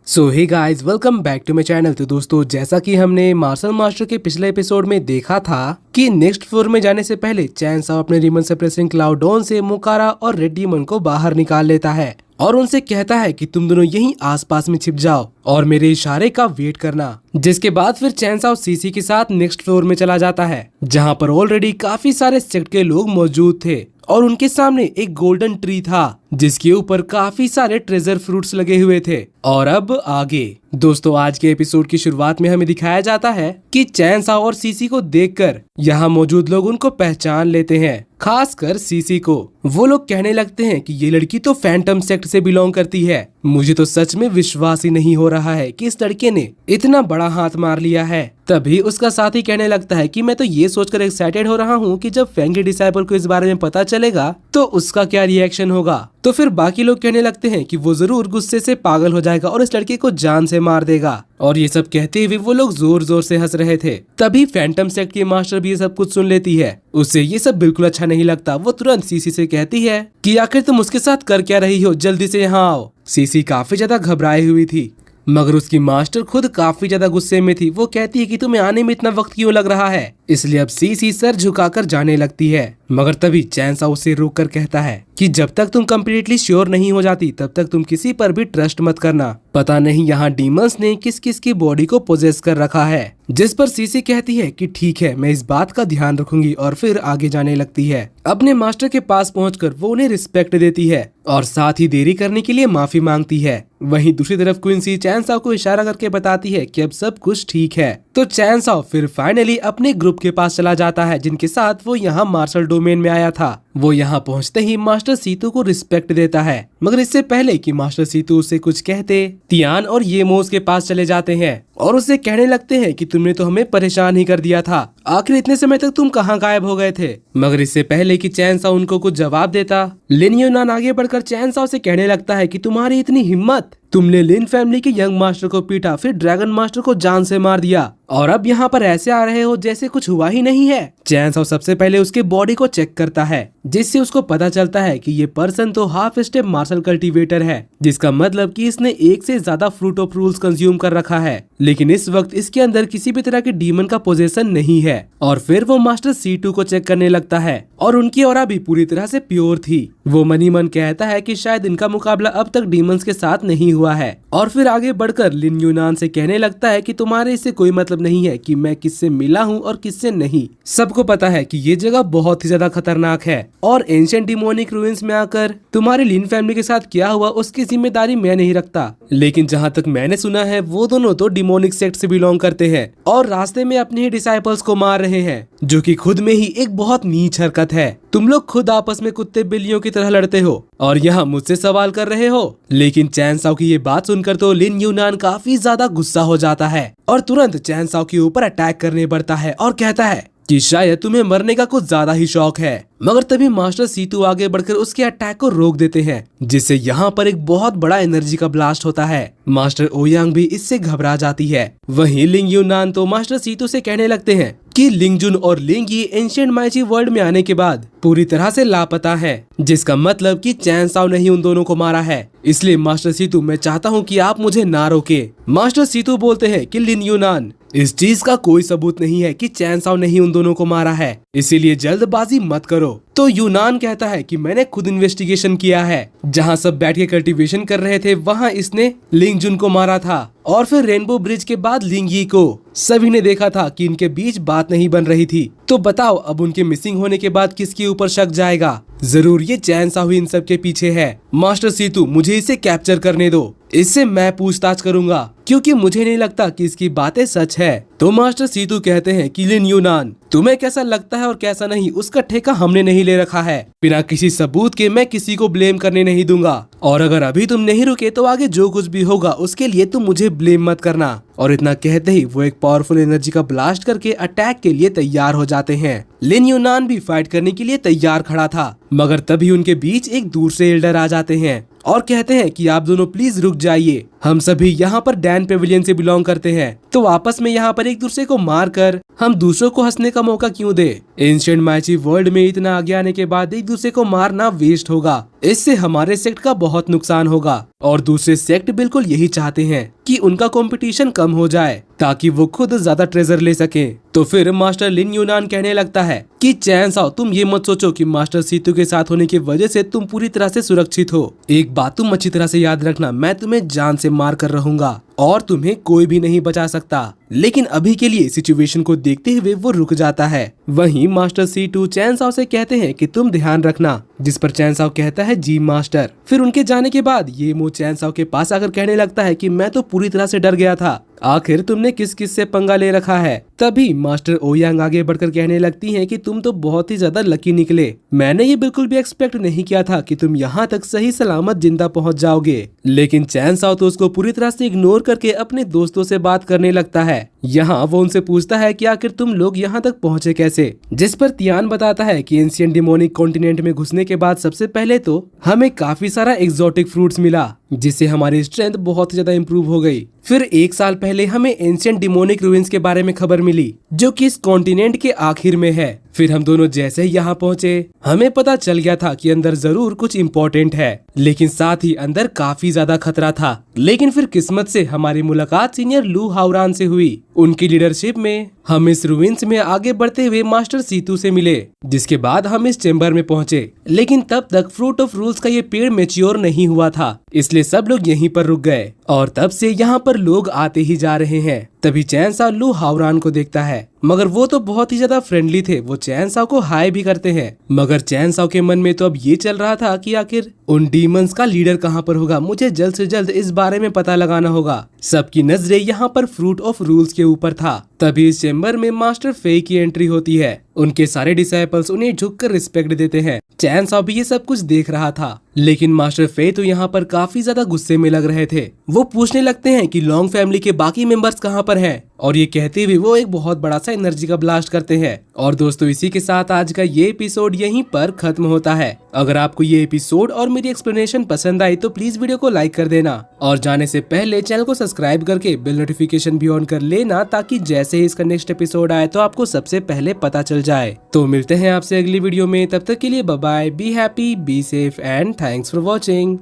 So hey guys, welcome back to my channel. तो दोस्तों, जैसा कि हमने मार्शल मास्टर के पिछले एपिसोड में देखा था कि नेक्स्ट फ्लोर में जाने से पहले चैन साओ अपने डीमन सप्रेसिंग क्लाउड डॉन से मोकारा और रेड डीमन को बाहर निकाल लेता है और उनसे कहता है कि तुम दोनों यहीं आसपास में छिप जाओ और मेरे इशारे का वेट करना। जिसके बाद फिर चैन साओ सीसी के साथ नेक्स्ट फ्लोर में चला जाता है, जहां पर ऑलरेडी काफी सारे सेक्ट के लोग मौजूद थे और उनके सामने एक गोल्डन ट्री था जिसके ऊपर काफी सारे ट्रेजर फ्रूट्स लगे हुए थे। और अब आगे दोस्तों, आज के एपिसोड की शुरुआत में हमें दिखाया जाता है कि चैन साओ और सीसी को देखकर यहाँ मौजूद लोग उनको पहचान लेते हैं, खासकर सीसी को। वो लोग कहने लगते हैं कि ये लड़की तो फैंटम सेक्ट से बिलोंग करती है। मुझे तो सच में विश्वास ही नहीं हो रहा है कि इस लड़के ने इतना बड़ा हाथ मार लिया है। तभी उसका साथी कहने लगता है कि मैं तो ये सोचकर एक्साइटेड हो रहा हूँ कि जब फैंग के डिसाइपल को इस बारे में पता चलेगा तो उसका क्या रिएक्शन होगा। तो फिर बाकी लोग कहने लगते हैं कि वो जरूर गुस्से से पागल हो जाएगा और इस लड़के को जान से मार देगा। और ये सब कहते हुए वो लोग जोर जोर से हंस रहे थे। तभी फैंटम सेक्ट की मास्टर भी ये सब कुछ सुन लेती है। उसे ये सब बिल्कुल अच्छा नहीं लगता। वो तुरंत सीसी से कहती है कि आखिर तुम उसके साथ कर क्या रही हो, जल्दी से यहाँ आओ। सीसी काफी ज्यादा घबराई हुई थी, मगर उसकी मास्टर खुद काफी ज्यादा गुस्से में थी। वो कहती है कि तुम्हें आने में इतना वक्त क्यों लग रहा है। इसलिए अब सीसी सर झुकाकर जाने लगती है, मगर तभी चैन साओ उसे रोक कर कहता है कि जब तक तुम कम्प्लीटली श्योर नहीं हो जाती तब तक तुम किसी पर भी ट्रस्ट मत करना। पता नहीं यहाँ डीमंस ने किस किस की बॉडी को पोजेस कर रखा है। जिस पर सीसी कहती है कि ठीक है, मैं इस बात का ध्यान रखूंगी और फिर आगे जाने लगती है। अपने मास्टर के पास पहुंचकर वो उन्हें रिस्पेक्ट देती है और साथ ही देरी करने के लिए माफी मांगती है। वहीं दूसरी तरफ क्विंसी चैन साओ को इशारा करके बताती है कि अब सब कुछ ठीक है। तो चैन साओ फिर फाइनली अपने ग्रुप के पास चला जाता है जिनके साथ वो यहाँ मार्शल डोमेन में आया था। वो यहाँ पहुँचते ही मास्टर सीतू को रिस्पेक्ट देता है, मगर इससे पहले कि मास्टर सीतू उससे कुछ कहते, तियान और येमोस के पास चले जाते हैं और उससे कहने लगते हैं कि तुमने तो हमें परेशान ही कर दिया था, आखिर इतने समय तक तुम कहाँ गायब हो गए थे। मगर इससे पहले कि चैन साओ उनको कुछ जवाब देता, लिन यूनान आगे बढ़कर चैन साओ से कहने लगता है कि तुम्हारी इतनी हिम्मत, तुमने लिन फैमिली के यंग मास्टर को पीटा, फिर ड्रैगन मास्टर को जान से मार दिया और अब यहाँ पर ऐसे आ रहे हो जैसे कुछ हुआ ही नहीं है। चैन साओ सबसे पहले उसके बॉडी को चेक करता है, जिससे उसको पता चलता है कि ये पर्सन तो हाफ स्टेप मार्शल कल्टीवेटर है, जिसका मतलब कि इसने एक से ज्यादा फ्रूट ऑफ रूल्स कंज्यूम कर रखा है। लेकिन इस वक्त इसके अंदर किसी भी तरह के डीमन का पोजेशन नहीं है। और फिर वो मास्टर C2 को चेक करने लगता है और उनकी ऑरा भी पूरी तरह से प्योर थी। वो मनी मन कहता है कि शायद इनका मुकाबला अब तक डीमंस के साथ नहीं हुआ है। और फिर आगे बढ़कर लिन यूनान से कहने लगता है कि तुम्हारे इससे कोई मतलब नहीं है कि मैं किससे मिला हूँ और किससे नहीं। सबको पता है कि ये जगह बहुत ही ज्यादा खतरनाक है और एंशिएंट डिमोनिक रूइंस में आकर तुम्हारी लिन फैमिली के साथ क्या हुआ उसकी जिम्मेदारी मैं नहीं रखता। लेकिन जहाँ तक मैंने सुना है वो दोनों तो डिमोनिक सेक्ट से बिलोंग करते हैं और रास्ते में अपने ही डिसाइपल्स को मार रहे हैं, जो कि खुद में ही एक बहुत नीच हरकत है। तुम लोग खुद आपस में कुत्ते बिल्लियों की तरह लड़ते हो और यहाँ मुझसे सवाल कर रहे हो। लेकिन चैन साओ की ये बात सुनकर तो लिन यूनान काफी ज्यादा गुस्सा हो जाता है और तुरंत चैन साओ के ऊपर अटैक करने बढ़ता है और कहता है कि शायद तुम्हें मरने का कुछ ज्यादा ही शौक है। मगर तभी मास्टर सीतू आगे बढ़कर उसके अटैक को रोक देते हैं, जिससे यहाँ पर एक बहुत बड़ा एनर्जी का ब्लास्ट होता है। मास्टर ओयांग भी इससे घबरा जाती है। वहीं लिंग यूनान तो मास्टर सीतू से कहने लगते हैं कि लिंगजुन और लिंग यी एंशिएंट माइची वर्ल्ड में आने के बाद पूरी तरह से लापता है, जिसका मतलब कि चैन साओ ने ही उन दोनों को मारा है। इसलिए मास्टर सीतू, मैं चाहता हूँ कि आप मुझे ना रोके। मास्टर सीतू बोलते हैं कि लिन यूनान, इस चीज का कोई सबूत नहीं है कि चैन साओ ने ही उन दोनों को मारा है, इसीलिए जल्दबाजी मत करो। तो यूनान कहता है कि मैंने खुद इन्वेस्टिगेशन किया है, जहां सब बैठ के कल्टीवेशन कर रहे थे वहां इसने लिंगजुन को मारा था और फिर रेनबो ब्रिज के बाद लिंगी को। सभी ने देखा था कि इनके बीच बात नहीं बन रही थी। तो बताओ अब उनके मिसिंग होने के बाद किसके ऊपर शक जाएगा? जरूर ये चैन साओ ही इन सब के पीछे है। मास्टर सीतू, मुझे इसे कैप्चर करने दो, इससे मैं पूछताछ करूंगा, क्योंकि मुझे नहीं लगता कि इसकी बातें सच है। तो मास्टर सीतू कहते हैं कि लिन यूनान, तुम्हें कैसा लगता है और कैसा नहीं उसका ठेका हमने नहीं ले रखा है। बिना किसी सबूत के मैं किसी को ब्लेम करने नहीं दूंगा और अगर अभी तुम नहीं रुके तो आगे जो कुछ भी होगा उसके लिए तुम मुझे ब्लेम मत करना। और इतना कहते ही वो एक पावरफुल एनर्जी का ब्लास्ट करके अटैक के लिए तैयार हो जाते हैं। लिन यूनान भी फाइट करने के लिए तैयार खड़ा था, मगर तभी उनके बीच एक दूसरे एल्डर आ जाते हैं और कहते हैं कि आप दोनों प्लीज रुक जाइए, हम सभी यहाँ पर डैन पेविलियन से बिलोंग करते हैं, तो आपस में यहाँ पर एक दूसरे को मार कर हम दूसरों को हंसने का मौका क्यों दे। एंशिएंट माइची वर्ल्ड में इतना आगे आने के बाद एक दूसरे को मारना वेस्ट होगा इससे हमारे सेक्ट का बहुत नुकसान होगा। और दूसरे सेक्ट बिल्कुल यही चाहते हैं कि उनका कंपटीशन कम हो जाए ताकि वो खुद ज्यादा ट्रेजर ले सके। तो फिर मास्टर लिन यूनान कहने लगता है कि चैन साओ, तुम ये मत सोचो कि मास्टर सीतू के साथ होने की वजह से तुम पूरी तरह से सुरक्षित हो। एक बात तुम अच्छी तरह से याद रखना, मैं तुम्हें जान से मार कर रहूंगा और तुम्हें कोई भी नहीं बचा सकता। लेकिन अभी के लिए सिचुएशन को देखते हुए वो रुक जाता है। वहीं मास्टर सीटू चैन साओ से कहते हैं कि तुम ध्यान रखना, जिस पर चैन साओ कहता है जी मास्टर। फिर उनके जाने के बाद ये मो चैन साओ के पास आकर कहने लगता है कि मैं तो पूरी तरह से डर गया था, आखिर तुमने किस किस से पंगा ले रखा है। तभी मास्टर ओयांग आगे बढ़कर कहने लगती हैं कि तुम तो बहुत ही ज्यादा लकी निकले, मैंने ये बिल्कुल भी एक्सपेक्ट नहीं किया था कि तुम यहाँ तक सही सलामत जिंदा पहुँच जाओगे। लेकिन चैन साओ तो उसको पूरी तरह से इग्नोर करके अपने दोस्तों से बात करने लगता है। यहाँ वो उनसे पूछता है कि आखिर तुम लोग यहाँ तक पहुँचे कैसे, जिस पर तियान बताता है कि एंशिएंट डिमोनिक कॉन्टिनेंट में घुसने के बाद सबसे पहले तो हमें काफी सारा एक्सोटिक फ्रूट्स मिला, जिससे हमारी स्ट्रेंथ बहुत ज्यादा इम्प्रूव हो गई। फिर 1 साल पहले हमें एंशिएंट डिमोनिक रूइंस के बारे में खबर मिली, जो कि इस कॉन्टिनेंट के आखिर में है। फिर हम दोनों जैसे ही यहाँ पहुँचे, हमें पता चल गया था कि अंदर जरूर कुछ इम्पोर्टेंट है, लेकिन साथ ही अंदर काफी ज्यादा खतरा था। लेकिन फिर किस्मत से हमारी मुलाकात सीनियर लू हावरान से हुई। उनकी लीडरशिप में हम इस रूइंस में आगे बढ़ते हुए मास्टर सीतू से मिले, जिसके बाद हम इस चेम्बर में पहुँचे। लेकिन तब तक फ्रूट ऑफ रूल्स का ये पेड़ मेच्योर नहीं हुआ था, इसलिए सब लोग यहीं पर रुक गए और तब से यहाँ पर लोग आते ही जा रहे हैं। तभी चैन साओ लू हावरान को देखता है, मगर वो तो बहुत ही ज्यादा फ्रेंडली थे, वो चैन साओ को हाय भी करते हैं। मगर चैन साओ के मन में तो अब ये चल रहा था कि आखिर उन डीमंस का लीडर कहाँ पर होगा, मुझे जल्द से जल्द इस बारे में पता लगाना होगा। सबकी नजरें यहाँ पर फ्रूट ऑफ रूल्स के ऊपर था। तभी इस चेम्बर में मास्टर फेई की एंट्री होती है। उनके सारे डिसाइपल्स उन्हें झुककर रिस्पेक्ट देते हैं। चैन साओ भी ये सब कुछ देख रहा था, लेकिन मास्टर फेई तो यहाँ पर काफी ज्यादा गुस्से में लग रहे थे। वो पूछने लगते हैं कि लॉन्ग फैमिली के बाकी मेंबर्स कहाँ पर हैं, और ये कहते हुए वो एक बहुत बड़ा सा एनर्जी का ब्लास्ट करते हैं। और दोस्तों, इसी के साथ आज का ये एपिसोड यहीं पर खत्म होता है। अगर आपको ये एपिसोड और मेरी एक्सप्लेनेशन पसंद आई तो प्लीज वीडियो को लाइक कर देना, और जाने से पहले चैनल को सब्सक्राइब करके बेल नोटिफिकेशन भी ऑन कर लेना, ताकि जैसे ही इसका नेक्स्ट एपिसोड आए तो आपको सबसे पहले पता चल जाए। तो मिलते हैं आपसे अगली वीडियो में, तब तक के लिए bye bye, be happy, be safe and thanks for watching.